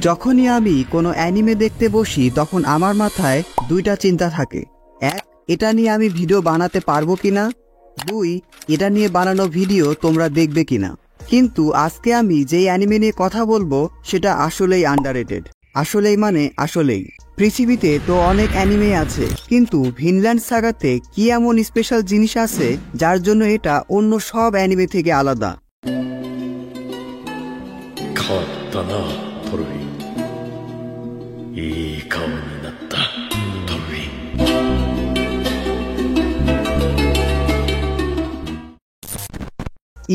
যখনই আমি কোনো অ্যানিমে দেখতে বসি তখন আমার মাথায় দুইটা চিন্তা থাকে। এক, এটা নিয়ে আমি ভিডিও বানাতে পারবো কিনা। দুই, এটা নিয়ে বানানো ভিডিও তোমরা দেখবে কিনা। কিন্তু আজকে আমি যেই অ্যানিমে নিয়ে কথা বলবো সেটা আসলেই আন্ডাররেটেড। আসলেই পৃথিবীতে তো অনেক অ্যানিমে আছে, কিন্তু ভিনল্যান্ড সাগাতে কি এমন স্পেশাল জিনিস আছে যার জন্য এটা অন্য সব অ্যানিমে থেকে আলাদা।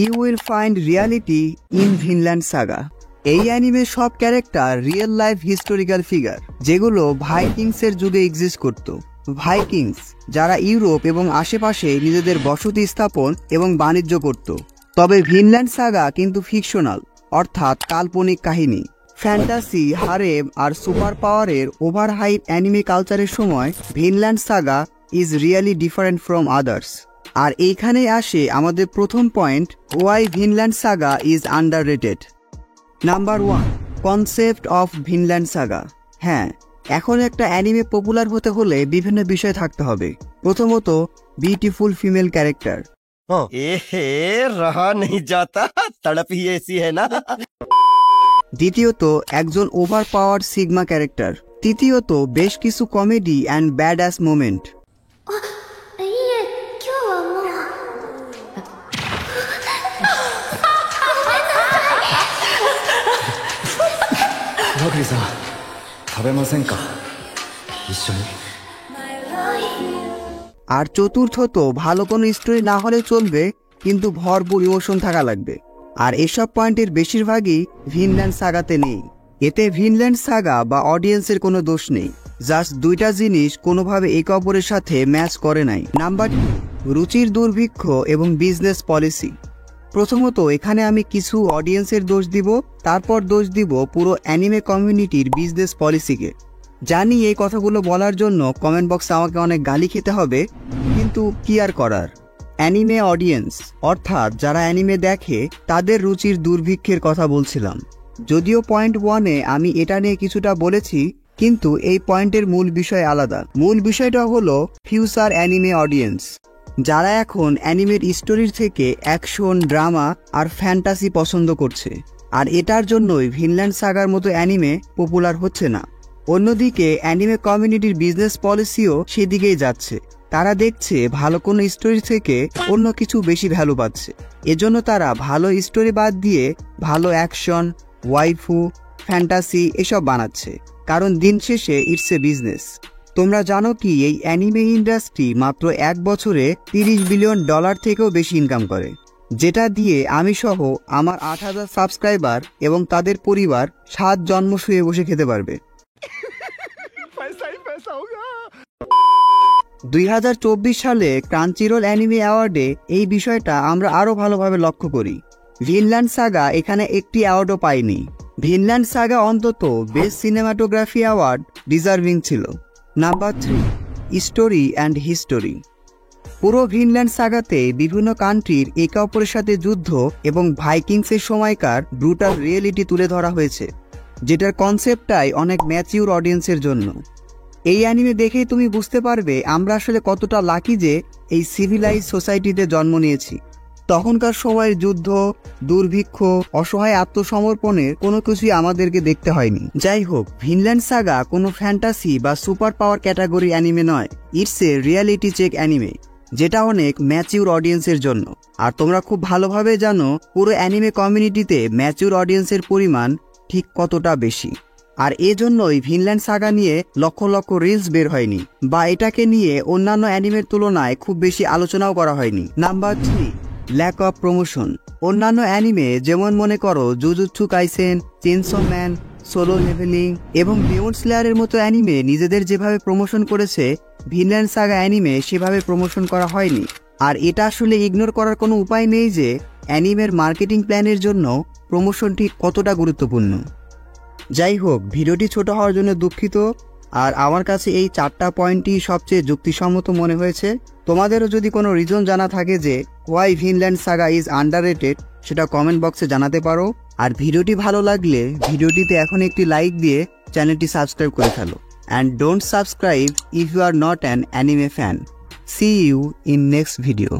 You will find reality in Vinland Saga. এই অ্যানিমের সব character real life historical figure, যেগুলো ভাইকিংসের যুগে এক্সিস্ট করত। ভাইকিংস যারা ইউরোপ এবং আশেপাশে নিজেদের বসতি স্থাপন এবং বাণিজ্য করত। তবে ভিনল্যান্ড সাগা কিন্তু ফিকশনাল, অর্থাৎ কাল্পনিক কাহিনী। ফ্যান্টাসি, হারেম আর সুপার পাওয়ারের ওভারহাইপ অ্যানিমে কালচারের সময় Vinland Saga is really different from others. আর এইখানেই আসে আমাদের প্রথম point, why Vinland Saga is underrated. Number 1, concept of Vinland Saga. হ্যাঁ, এখন একটা অ্যানিমে পপুলার হতে হলে বিভিন্ন বিষয় থাকতে হবে। প্রথমত, বিউটিফুল ফিমেল ক্যারেক্টার। रहा नहीं जाता, तड़प ही ऐसी है ना। দ্বিতীয়ত, একজন ওভার পাওয়ার সিগমা ক্যারেক্টার। তৃতীয়ত, বেশ কিছু comedy and bad ass moment. আর চতুর্থত, ভালো কোনো স্টোরি না হলে চলবে, কিন্তু ভরপুর ইমোশন থাকা লাগবে। আর এসব পয়েন্টের বেশিরভাগই ভিনল্যান্ড সাগাতে নেই। এতে ভিনল্যান্ড সাগা বা অডিয়েন্সের কোনো দোষ নেই, জাস্ট দুইটা জিনিস কোনোভাবে একে অপরের সাথে ম্যাচ করে নাই। নাম্বার 2, রুচির দুর্ভিক্ষ এবং বিজনেস পলিসি। প্রথমত, এখানে আমি কিছু অডিয়েন্সের দোষ দিব, তারপর দোষ দিব পুরো অ্যানিমে কমিউনিটির বিজনেস পলিসিকে। জানি এই কথাগুলো বলার জন্য কমেন্ট বক্সে আমাকে অনেক গালি খেতে হবে, কিন্তু কি আর করার। অ্যানিমে অডিয়েন্স অর্থাৎ যারা অ্যানিমে দেখে তাদের রুচির দুর্ভিক্ষের কথা বলছিলাম। যদিও পয়েন্ট 1-এ আমি এটা নিয়ে কিছুটা বলেছি, কিন্তু এই পয়েন্টের মূল বিষয় আলাদা। মূল বিষয়টা হলো ফিউচার অ্যানিমে অডিয়েন্স, যারা এখন অ্যানিমের স্টোরির থেকে অ্যাকশন, ড্রামা আর ফ্যান্টাসি পছন্দ করছে। আর এটার জন্যই ভিনল্যান্ড সাগার মতো অ্যানিমে পপুলার হচ্ছে না। অন্যদিকে অ্যানিমে কমিউনিটির বিজনেস পলিসিও সেদিকেই যাচ্ছে। তারা দেখছে ভালো কোনো স্টোরি থেকে অন্য কিছু বেশি ভ্যালু পাচ্ছে, এজন্য তারা ভালো স্টোরি বাদ দিয়ে ভালো অ্যাকশন, ওয়াইফু, ফ্যান্টাসি এসব বানাচ্ছে, কারণ দিন শেষে ইটস এ বিজনেস। তোমরা জানো কি এই অ্যানিমে ইন্ডাস্ট্রি মাত্র 1 বছরে $30 বিলিয়ন থেকেও বেশি ইনকাম করে, যেটা দিয়ে আমি সহ আমার 8,000 সাবস্ক্রাইবার এবং তাদের পরিবার 7 জন্ম শুয়ে বসে খেতে পারবে। 2024 সালে ক্রাঞ্চিরোল অ্যানিমে অ্যাওয়ার্ডে এই বিষয়টা আমরা আরও ভালোভাবে লক্ষ্য করি। ভিনল্যান্ড সাগা এখানে একটি অ্যাওয়ার্ডও পায়নি। ভিনল্যান্ড সাগা অন্তত বেস্ট সিনেমাটোগ্রাফি অ্যাওয়ার্ড ডিজার্ভিং ছিল। Number 3, story and history. পুরো ভিনল্যান্ড সাগাতে বিভিন্ন কান্ট্রির একে অপরের সাথে যুদ্ধ এবং ভাইকিংসের সময়কার ব্রুটাল রিয়েলিটি তুলে ধরা হয়েছে, যেটার কনসেপ্টটাই অনেক ম্যাচিউর অডিয়েন্সের জন্য। এই অ্যানিমে দেখেই তুমি বুঝতে পারবে আমরা আসলে কতটা লাকি যে এই সিভিলাইজ সোসাইটিতে জন্ম নিয়েছি। তখনকার সময়ের যুদ্ধ, দুর্ভিক্ষ, অসহায় আত্মসমর্পণের কোনো কিছুই আমাদেরকে দেখতে হয়নি। যাই হোক, ভিনল্যান্ড সাগা কোনো ফ্যান্টাসি বা সুপার পাওয়ার ক্যাটাগরি অ্যানিমে নয়, it's a reality check anime, যেটা অনেক ম্যাচিউর অডিয়েন্সের জন্য। আর তোমরা খুব ভালোভাবে জানো পুরো অ্যানিমে কমিউনিটিতে ম্যাচিউর অডিয়েন্সের পরিমাণ ঠিক কতটা বেশি। আর এজন্যই ভিনল্যান্ড সাগা নিয়ে লক্ষ লক্ষ রিলস বের হয়নি, বা এটাকে নিয়ে অন্যান্য অ্যানিমের তুলনায় খুব বেশি আলোচনাও করা হয়নি। Number 3, lack of promotion. অন্যান্য অ্যানিমে যেমন মনে করো Jujutsu Kaisen, chainsaw man, solo leveling এবং ডেমন স্লেয়ারের মতো অ্যানিমে নিজেদের যেভাবে প্রমোশন করেছে, ভিনল্যান্ড সাগা অ্যানিমে সেভাবে প্রমোশন করা হয়নি। আর এটা আসলে ইগনোর করার কোনো উপায় নেই যে অ্যানিমের মার্কেটিং প্ল্যানের জন্য প্রমোশন ঠিক কতটা গুরুত্বপূর্ণ। যাই হোক, ভিডিওটি ছোট হওয়ার জন্য দুঃখিত। আর আমার কাছে এই 4টা পয়েন্টই সবচেয়ে যুক্তিসম্মত মনে হয়েছে। তোমাদেরও যদি কোনো রিজন জানা থাকে যে why Vinland Saga is underrated, সেটা কমেন্ট বক্সে জানাতে পারো। আর ভিডিওটি ভালো লাগলে ভিডিওটিতে এখন একটি লাইক দিয়ে চ্যানেলটি সাবস্ক্রাইব করে ফেলো। And don't subscribe if you are not an anime fan. See you in next video.